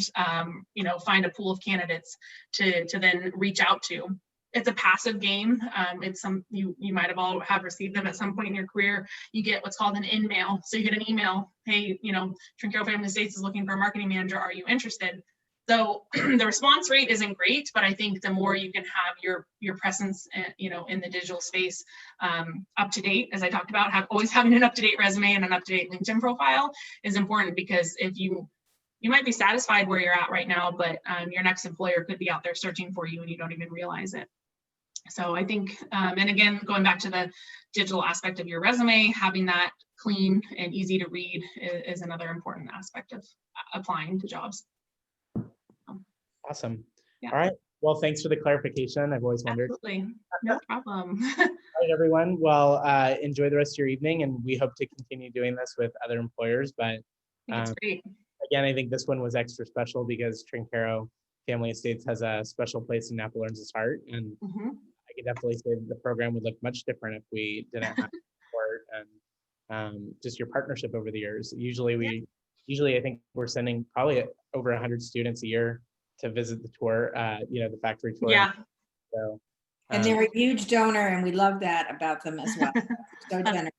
Speaker 2: find a pool of candidates to then reach out to. It's a passive game. It's you might have all have received them at some point in your career. You get what's called an in-mail. So you get an email, hey, Trinchero Family Estates is looking for a marketing manager. Are you interested? So the response rate isn't great, but I think the more you can have your presence, in the digital space up to date, as I talked about, always having an up-to-date resume and an up-to-date LinkedIn profile is important, because if you might be satisfied where you're at right now, but your next employer could be out there searching for you and you don't even realize it. So I think, and again, going back to the digital aspect of your resume, having that clean and easy to read is another important aspect of applying to jobs.
Speaker 1: Awesome.
Speaker 2: Yeah.
Speaker 1: All right. Well, thanks for the clarification. I've always wondered.
Speaker 2: Absolutely. No problem.
Speaker 1: All right, everyone. Well, enjoy the rest of your evening, and we hope to continue doing this with other employers. But
Speaker 2: I think it's great.
Speaker 1: again, I think this one was extra special because Trinchero Family Estates has a special place in Napa Learns' heart. And I could definitely say that the program would look much different if we didn't have support and just your partnership over the years. Usually I think we're sending probably over 100 students a year to visit the tour, the factory tour.
Speaker 2: Yeah.
Speaker 1: So,
Speaker 5: And they're a huge donor, and we love that about them as well. So generous.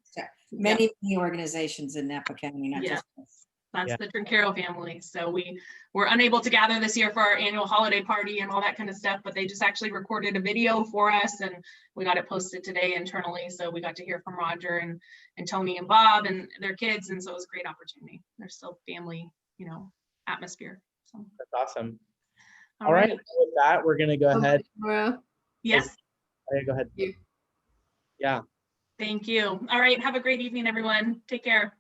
Speaker 5: Many organizations in Napa County, not just us.
Speaker 2: That's the Trinchero family. So we were unable to gather this year for our annual holiday party and all that kind of stuff, but they just actually recorded a video for us and we got it posted today internally. So we got to hear from Roger and Tony and Bob and their kids. And so it was a great opportunity. There's still family, atmosphere. So
Speaker 1: that's awesome. All right. With that, we're going to go ahead.
Speaker 2: Yes.
Speaker 1: Go ahead. Yeah.
Speaker 2: Thank you. All right. Have a great evening, everyone. Take care.